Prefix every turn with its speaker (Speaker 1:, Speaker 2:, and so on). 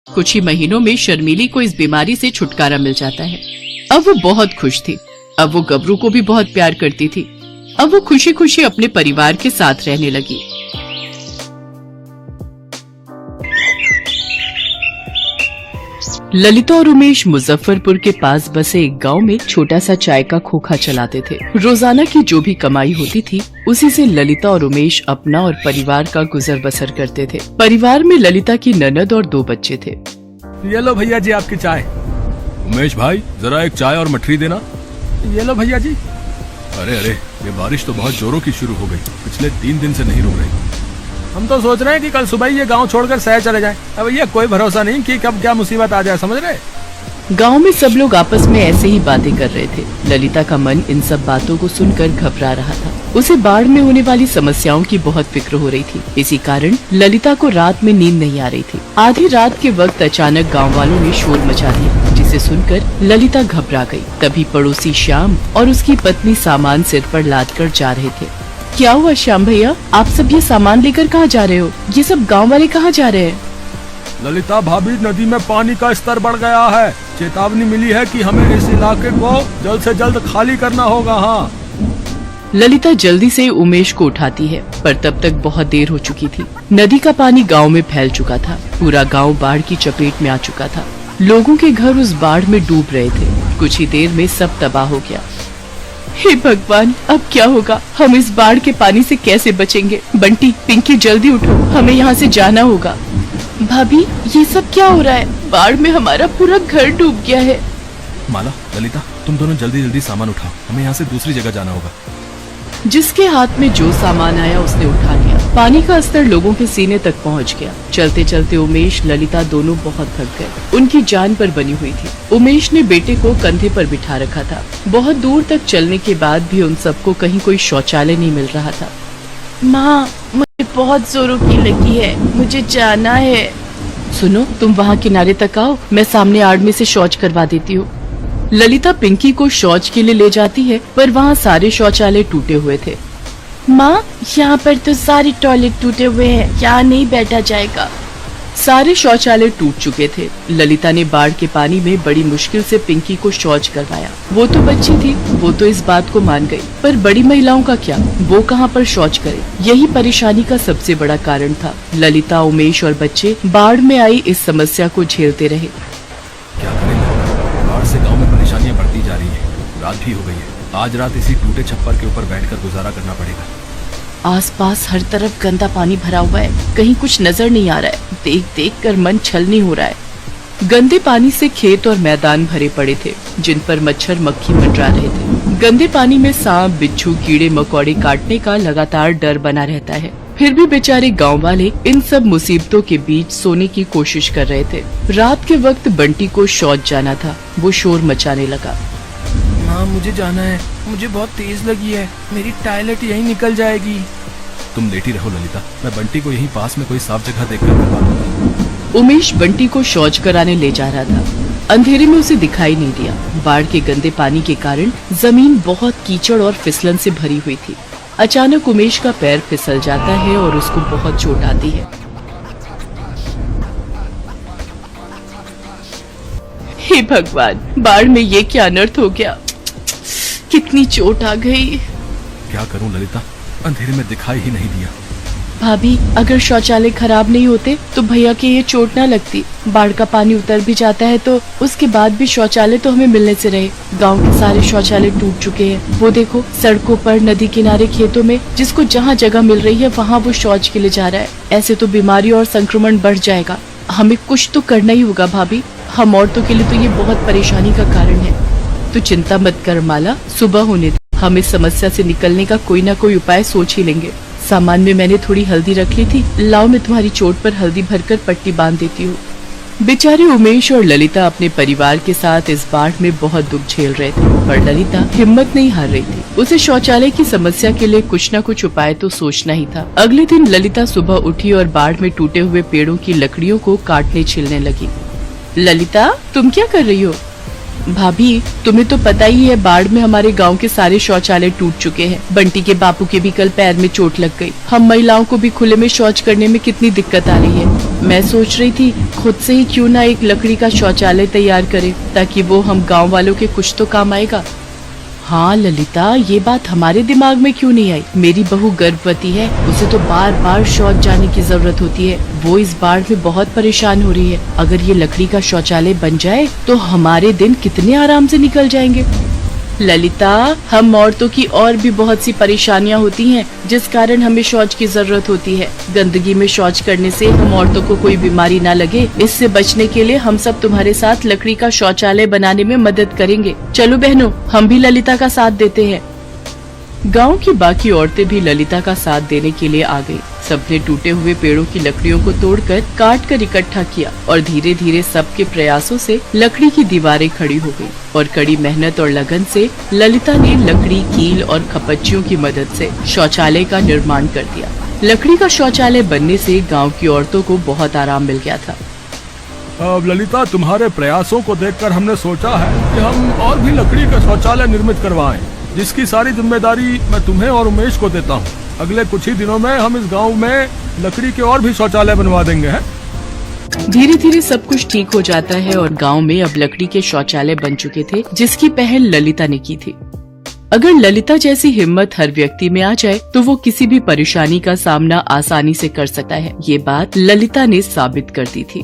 Speaker 1: कुछ ही महीनों में शर्मीली को इस बीमारी से छुटकारा मिल जाता है। अब वो बहुत खुश थी। अब वो गबरू को भी बहुत प्यार करती थी। अब वो खुशी खुशी अपने परिवार के साथ रहने लगी। ललिता और उमेश मुजफ्फरपुर के पास बसे एक गांव में छोटा सा चाय का खोखा चलाते थे। रोजाना की जो भी कमाई होती थी उसी से ललिता और उमेश अपना और परिवार का गुजर बसर करते थे। परिवार में ललिता की ननद और 2 बच्चे थे।
Speaker 2: ये लो भैया जी आपकी चाय।
Speaker 3: उमेश भाई जरा एक चाय और मठरी देना।
Speaker 2: ये लो भैया जी।
Speaker 3: अरे अरे ये बारिश तो बहुत जोरों की शुरू हो गई, पिछले 3 दिन से नहीं रुक रही।
Speaker 2: हम तो सोच रहे हैं कि कल सुबह ही ये गांव छोड़कर शहर चले जाएं। अब ये कोई भरोसा नहीं कि कब क्या मुसीबत आ जाए, समझ रहे।
Speaker 1: गांव में सब लोग आपस में ऐसे ही बातें कर रहे थे। ललिता का मन इन सब बातों को सुनकर घबरा रहा था। उसे बाढ़ में होने वाली समस्याओं की बहुत फिक्र हो रही थी। इसी कारण ललिता को रात में नींद नहीं आ रही थी। आधी रात के वक्त अचानक गाँव वालों ने शोर मचा दिया, जिसे सुनकर ललिता घबरा गयी। तभी पड़ोसी श्याम और उसकी पत्नी सामान सिर पर लाद कर जा रहे थे। क्या हुआ श्याम भैया, आप सब ये सामान लेकर कहाँ जा रहे हो? ये सब गांव वाले कहाँ जा रहे हैं?
Speaker 2: ललिता भाभी, नदी में पानी का स्तर बढ़ गया है। चेतावनी मिली है कि हमें इस इलाके को जल्द से जल्द खाली करना होगा। हाँ।
Speaker 1: ललिता जल्दी से उमेश को उठाती है, पर तब तक बहुत देर हो चुकी थी। नदी का पानी गांव में फैल चुका था। पूरा गांव बाढ़ की चपेट में आ चुका था। लोगों के घर उस बाढ़ में डूब रहे थे। कुछ ही देर में सब तबाह हो गया। हे भगवान, अब क्या होगा? हम इस बाढ़ के पानी से कैसे बचेंगे? बंटी, पिंकी, जल्दी उठो, हमें यहाँ से जाना होगा। भाभी, ये सब क्या हो रहा है? बाढ़ में हमारा पूरा घर डूब गया है।
Speaker 3: माला, ललिता, तुम दोनों जल्दी जल्दी सामान उठाओ, हमें यहाँ से दूसरी जगह जाना होगा।
Speaker 1: जिसके हाथ में जो सामान आया उसने उठा लिया। पानी का स्तर लोगों के सीने तक पहुंच गया। चलते चलते उमेश, ललिता दोनों बहुत थक गए। उनकी जान पर बनी हुई थी। उमेश ने बेटे को कंधे पर बिठा रखा था। बहुत दूर तक चलने के बाद भी उन सबको कहीं कोई शौचालय नहीं मिल रहा था। माँ, मुझे बहुत जोरों की लगी है, मुझे जाना है। सुनो, तुम वहाँ किनारे तक आओ, मैं सामने आड़ में से शौच करवा देती हूँ। ललिता पिंकी को शौच के लिए ले जाती है, पर वहाँ सारे शौचालय टूटे हुए थे। माँ, यहाँ पर तो सारे टॉयलेट टूटे हुए हैं, यहाँ नहीं बैठा जाएगा। सारे शौचालय टूट चुके थे। ललिता ने बाढ़ के पानी में बड़ी मुश्किल से पिंकी को शौच करवाया। वो तो बच्ची थी, वो तो इस बात को मान गई, पर बड़ी महिलाओं का क्या? वो कहाँ पर शौच करे? यही परेशानी का सबसे बड़ा कारण था। ललिता, उमेश और बच्चे बाढ़ में आई इस समस्या को झेलते रहे।
Speaker 3: क्या करें, बाढ़ से गाँव में परेशानियाँ बढ़ती जा रही है। रात भी हो गई है। आज रात इसी टूटे छप्पर के ऊपर बैठकर गुजारा करना पड़ेगा।
Speaker 1: आसपास हर तरफ गंदा पानी भरा हुआ है, कहीं कुछ नजर नहीं आ रहा है। देख देख कर मन छलनी हो रहा है। गंदे पानी से खेत और मैदान भरे पड़े थे, जिन पर मच्छर मक्खी मंडरा रहे थे। गंदे पानी में सांप, बिच्छू, कीड़े मकोड़े काटने का लगातार डर बना रहता है। फिर भी बेचारे गांव वाले इन सब मुसीबतों के बीच सोने की कोशिश कर रहे थे। रात के वक्त बंटी को शौच जाना था। वो शोर मचाने लगा।
Speaker 2: माँ, मुझे जाना है, मुझे बहुत तेज लगी है, मेरी टॉयलेट यहीं निकल जाएगी।
Speaker 3: तुम लेटी रहो ललिता, मैं बंटी को यहीं पास में कोई साफ जगह देखकर करवा दूंगा।
Speaker 1: उमेश बंटी को शौच कराने ले जा रहा था। अंधेरे में उसे दिखाई नहीं दिया। बाढ़ के गंदे पानी के कारण जमीन बहुत कीचड़ और फिसलन से भरी हुई थी। अचानक उमेश का पैर फिसल जाता है और उसको बहुत चोट आती है। हे भगवान, बाढ़ में ये क्या अनर्थ हो गया? कितनी चोट आ गई।
Speaker 3: क्या करूं ललिता, अंधेरे में दिखाई ही नहीं दिया।
Speaker 1: भाभी, अगर शौचालय खराब नहीं होते तो भैया के ये चोट ना लगती। बाढ़ का पानी उतर भी जाता है तो उसके बाद भी शौचालय तो हमें मिलने से रहे। गांव के सारे शौचालय टूट चुके हैं। वो देखो, सड़कों पर, नदी किनारे, खेतों में, जिसको जहाँ जगह मिल रही है वहाँ वो शौच के लिए जा रहा है। ऐसे तो बीमारी और संक्रमण बढ़ जाएगा। हमें कुछ तो करना ही होगा भाभी। हम औरतों के लिए तो ये बहुत परेशानी का कारण है। तो चिंता मत कर माला, सुबह होने दे। हम इस समस्या से निकलने का कोई ना कोई उपाय सोच ही लेंगे। सामान में मैंने थोड़ी हल्दी रख ली थी, लाओ मैं तुम्हारी चोट पर हल्दी भरकर पट्टी बांध देती हूँ। बेचारे उमेश और ललिता अपने परिवार के साथ इस बाढ़ में बहुत दुख झेल रहे थे, पर ललिता हिम्मत नहीं हार रही थी। उसे शौचालय की समस्या के लिए कुछ न कुछ उपाय तो सोचना ही था। अगले दिन ललिता सुबह उठी और बाढ़ में टूटे हुए पेड़ों की लकड़ियों को काटने छिलने लगी। ललिता, तुम क्या कर रही हो? भाभी, तुम्हें तो पता ही है, बाढ़ में हमारे गांव के सारे शौचालय टूट चुके हैं। बंटी के बापू के भी कल पैर में चोट लग गई। हम महिलाओं को भी खुले में शौच करने में कितनी दिक्कत आ रही है। मैं सोच रही थी खुद से ही क्यों ना एक लकड़ी का शौचालय तैयार करें, ताकि वो हम गांव वालों के कुछ तो काम आएगा। हाँ ललिता, ये बात हमारे दिमाग में क्यों नहीं आई? मेरी बहू गर्भवती है, उसे तो बार बार शौच जाने की जरूरत होती है। वो इस बाढ़ में बहुत परेशान हो रही है। अगर ये लकड़ी का शौचालय बन जाए तो हमारे दिन कितने आराम से निकल जाएंगे। ललिता, हम औरतों की और भी बहुत सी परेशानियां होती हैं, जिस कारण हमें शौच की जरूरत होती है। गंदगी में शौच करने से हम औरतों को कोई बीमारी ना लगे, इससे बचने के लिए हम सब तुम्हारे साथ लकड़ी का शौचालय बनाने में मदद करेंगे। चलो बहनों, हम भी ललिता का साथ देते हैं। गांव की बाकी औरतें भी ललिता का साथ देने के लिए आ गयी। सबने टूटे हुए पेड़ों की लकड़ियों को तोड़कर काट कर इकट्ठा किया और धीरे धीरे सबके प्रयासों से लकड़ी की दीवारें खड़ी हो गयी। और कड़ी मेहनत और लगन से ललिता ने लकड़ी, कील और खपच्चियों की मदद से शौचालय का निर्माण कर दिया। लकड़ी का शौचालय बनने से गाँव की औरतों को बहुत आराम मिल गया था।
Speaker 2: अब ललिता, तुम्हारे प्रयासों को देखकर हमने सोचा है कि हम और भी लकड़ी का शौचालय निर्मित करवाएं, जिसकी सारी जिम्मेदारी मैं तुम्हें और उमेश को देता हूँ। अगले कुछ ही दिनों में हम इस गांव में लकड़ी के और भी शौचालय बनवा देंगे हैं।
Speaker 1: धीरे धीरे सब कुछ ठीक हो जाता है और गांव में अब लकड़ी के शौचालय बन चुके थे, जिसकी पहल ललिता ने की थी। अगर ललिता जैसी हिम्मत हर व्यक्ति में आ जाए तो वो किसी भी परेशानी का सामना आसानी से कर सकता है। ये बात ललिता ने साबित कर दी थी।